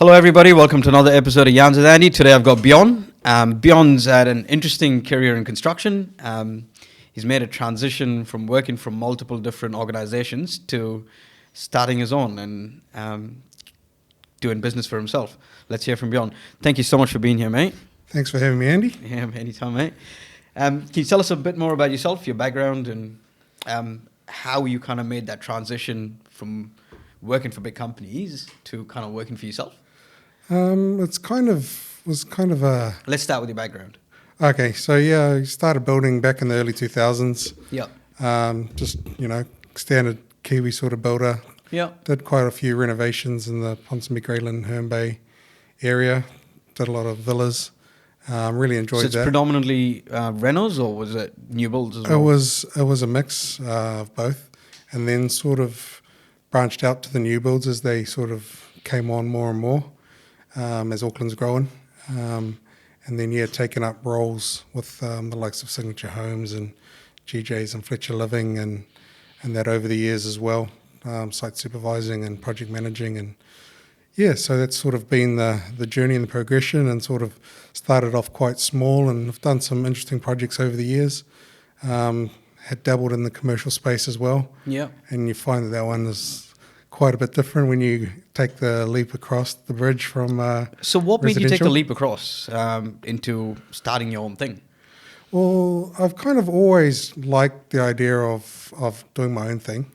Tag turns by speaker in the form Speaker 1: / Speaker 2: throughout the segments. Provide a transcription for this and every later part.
Speaker 1: Hello everybody, welcome to another episode of Yarns with Andy. Today I've got Bjorn. Bjorn's had an interesting career in construction. He's made a transition from working from multiple different organizations to starting his own and doing business for himself. Let's hear from Bjorn. Thank you so much for being here, mate.
Speaker 2: Thanks for having me, Andy.
Speaker 1: Yeah, anytime, mate. Can you tell us a bit more about yourself, your background, and how you kind of made that transition from working for big companies to kind of working for yourself?
Speaker 2: Was kind of a...
Speaker 1: Let's start with your background.
Speaker 2: Okay, so yeah, I started building back in the early 2000s.
Speaker 1: Yeah.
Speaker 2: Just, standard Kiwi sort of builder.
Speaker 1: Yeah.
Speaker 2: Did quite a few renovations in the Ponsonby, Greyland, Herne Bay area. Did a lot of villas. Really enjoyed that.
Speaker 1: So it's predominantly renos, or was it new builds as well?
Speaker 2: It was a mix of both, and then sort of branched out to the new builds as they sort of came on more and more. As Auckland's growing, and then taking up roles with the likes of Signature Homes and GJ's and Fletcher Living and that over the years as well, site supervising and project managing, and so that's sort of been the journey and the progression, and sort of started off quite small, and I've done some interesting projects over the years. Had dabbled in the commercial space as well, and you find that one is quite a bit different when you take the leap across the bridge from
Speaker 1: So what made you take the leap across into starting your own thing?
Speaker 2: Well, I've kind of always liked the idea of doing my own thing.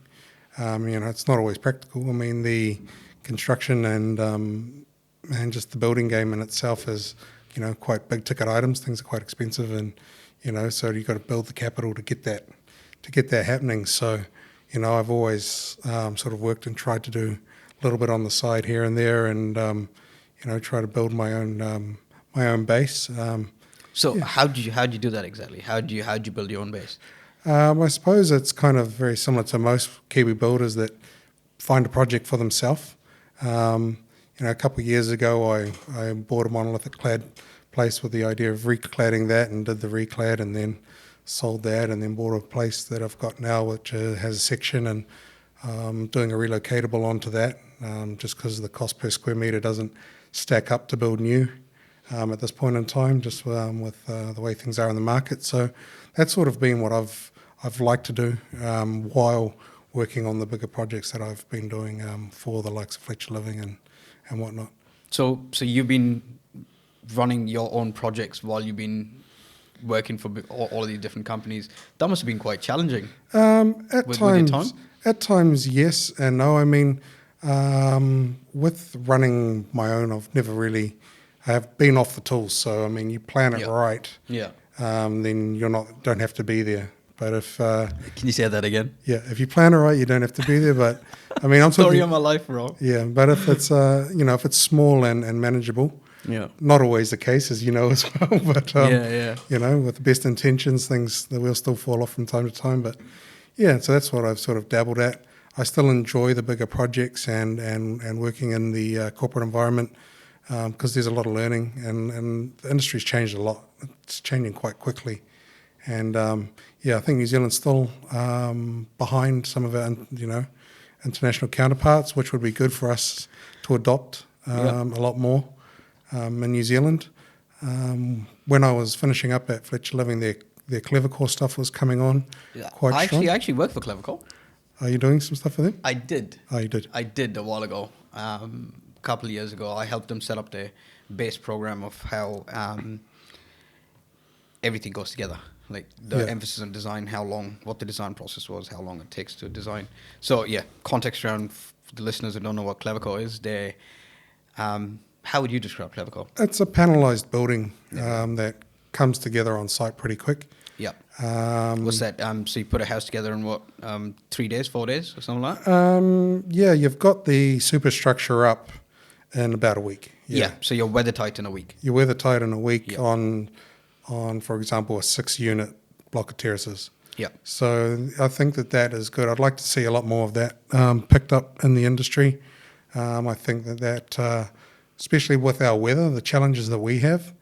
Speaker 2: It's not always practical. I mean, the construction and just the building game in itself is, quite big ticket items. Things are quite expensive, and so you've got to build the capital to get that happening. So I've always sort of worked and tried to do a little bit on the side here and there, and try to build my own base.
Speaker 1: How did you do that exactly? How did you build your own base?
Speaker 2: I suppose it's kind of very similar to most Kiwi builders that find a project for themselves. A couple of years ago, I bought a monolithic clad place with the idea of recladding that, and did the reclad, and then sold that, and then bought a place that I've got now which has a section, and doing a relocatable onto that, just because the cost per square metre doesn't stack up to build new at this point in time, just with the way things are in the market. So that's sort of been what I've liked to do while working on the bigger projects that I've been doing for the likes of Fletcher Living and whatnot.
Speaker 1: So you've been running your own projects while you've been working for all of these different companies. That must have been quite challenging. At
Speaker 2: times, yes and no. I mean, with running my own, I have been off the tools. So I mean, you plan it right.
Speaker 1: Yeah.
Speaker 2: Then don't have to be there. But if
Speaker 1: can you say that again?
Speaker 2: Yeah, if you plan it right, you don't have to be there. But I mean, I'm
Speaker 1: story of my life, bro.
Speaker 2: Yeah, but if it's if it's small and manageable.
Speaker 1: Yeah.
Speaker 2: Not always the case, as you know as well. But with the best intentions, the wheels still fall off from time to time. But so that's what I've sort of dabbled at. I still enjoy the bigger projects and working in the corporate environment because there's a lot of learning, and the industry's changed a lot. It's changing quite quickly, and I think New Zealand's still behind some of our international counterparts, which would be good for us to adopt a lot more. In New Zealand, when I was finishing up at Fletcher Living, their Clevercore stuff was coming on quite strong.
Speaker 1: I actually work for Clevercore.
Speaker 2: Are you doing some stuff for them?
Speaker 1: I did.
Speaker 2: Oh, you did?
Speaker 1: I did a while ago. A couple of years ago, I helped them set up their base program of how everything goes together. Like the emphasis on design, what the design process was, how long it takes to design. So context around the listeners who don't know what Clevercore is, how would you describe Clevercore?
Speaker 2: It's a panelised building that comes together on site pretty quick.
Speaker 1: Yeah. What's that? So you put a house together in what, 3 days, 4 days, or something like
Speaker 2: that? You've got the superstructure up in about a week.
Speaker 1: Yeah. So you're weather tight in a week.
Speaker 2: You're weather tight in a week on, for example, a 6-unit block of terraces.
Speaker 1: Yeah.
Speaker 2: So I think that is good. I'd like to see a lot more of that picked up in the industry. I think that especially with our weather, the challenges that we have,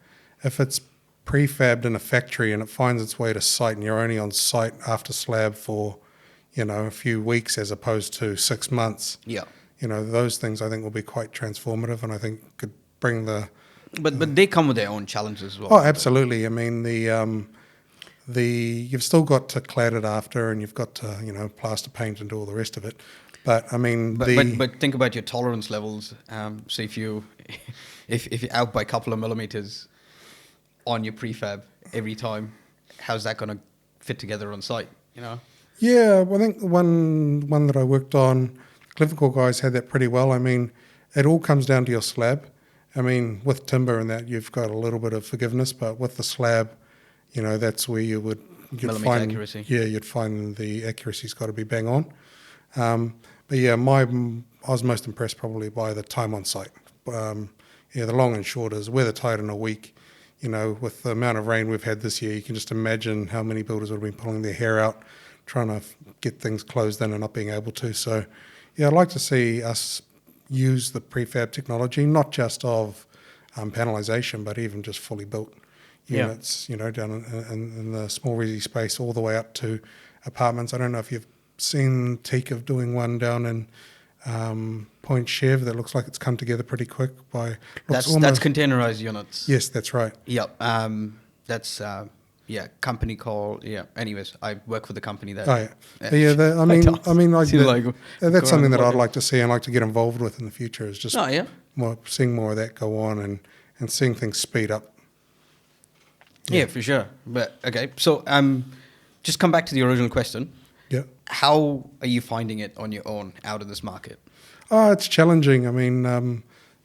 Speaker 2: if it's prefabbed in a factory and it finds its way to site and you're only on site after slab for, a few weeks as opposed to 6 months, those things I think will be quite transformative, and I think could bring the.
Speaker 1: But they come with their own challenges as well.
Speaker 2: Oh, absolutely. I mean, you've still got to clad it after, and you've got to plaster paint and do all the rest of it. But I mean,
Speaker 1: but think about your tolerance levels. So if you're out by a couple of millimeters on your prefab every time, how's that going to fit together on site?
Speaker 2: Yeah, well, I think the one that I worked on, Clivical guys had that pretty well. I mean, it all comes down to your slab. I mean, with timber and that, you've got a little bit of forgiveness, but with the slab, that's where you'd
Speaker 1: Millimeter
Speaker 2: find
Speaker 1: accuracy.
Speaker 2: Yeah, you'd find the accuracy's got to be bang on. But yeah, I was most impressed probably by the time on site. The long and short is weather tight in a week. With the amount of rain we've had this year, you can just imagine how many builders would have been pulling their hair out trying to get things closed in and not being able to. So, yeah, I'd like to see us use the prefab technology, not just of panelisation, but even just fully built units, down in the small resi space all the way up to apartments. I don't know if you've seen Teak of doing one down in Point Chev that looks like it's come together pretty quick.
Speaker 1: That's containerized units.
Speaker 2: Yes, that's right.
Speaker 1: Yep. That's company called Anyways, I work for the company that.
Speaker 2: Oh yeah. That's something that I'd like to see and like to get involved with in the future. Is just seeing more of that go on and seeing things speed up.
Speaker 1: Yeah, for sure. But okay, so just come back to the original question.
Speaker 2: Yeah.
Speaker 1: How are you finding it on your own out in this market?
Speaker 2: It's challenging. I mean,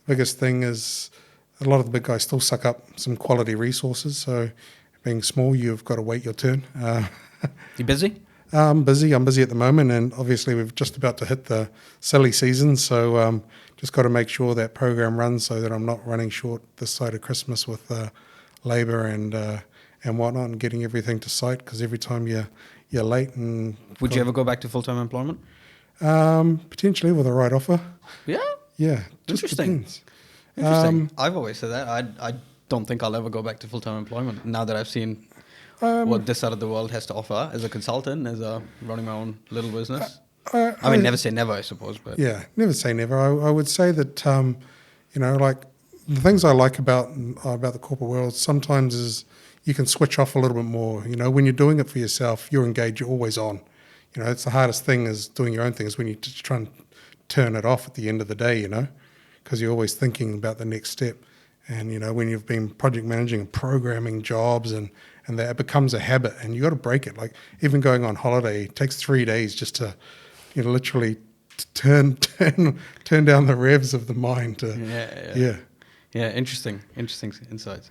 Speaker 2: biggest thing is a lot of the big guys still suck up some quality resources. So being small, you've got to wait your turn.
Speaker 1: You busy?
Speaker 2: I'm busy at the moment, and obviously we're just about to hit the silly season. So just got to make sure that program runs so that I'm not running short this side of Christmas with labour and whatnot, and getting everything to site, because every time you're late. And
Speaker 1: would you ever go back to full-time employment?
Speaker 2: Potentially with a right offer.
Speaker 1: Yeah?
Speaker 2: Yeah.
Speaker 1: Interesting. Interesting. I've always said that. I don't think I'll ever go back to full-time employment now that I've seen what this side of the world has to offer as a consultant, as running my own little business. I mean, never say never, I suppose. But
Speaker 2: yeah, never say never. I would say that, like the things I like about the corporate world sometimes is you can switch off a little bit more. When you're doing it for yourself, you're engaged, you're always on. It's the hardest thing is doing your own thing is when you just try and turn it off at the end of the day, because you're always thinking about the next step. And, when you've been project managing and programming jobs and that, it becomes a habit and you got to break it. Like even going on holiday, it takes 3 days just to, literally turn down the revs of the mind.
Speaker 1: Yeah, interesting insights.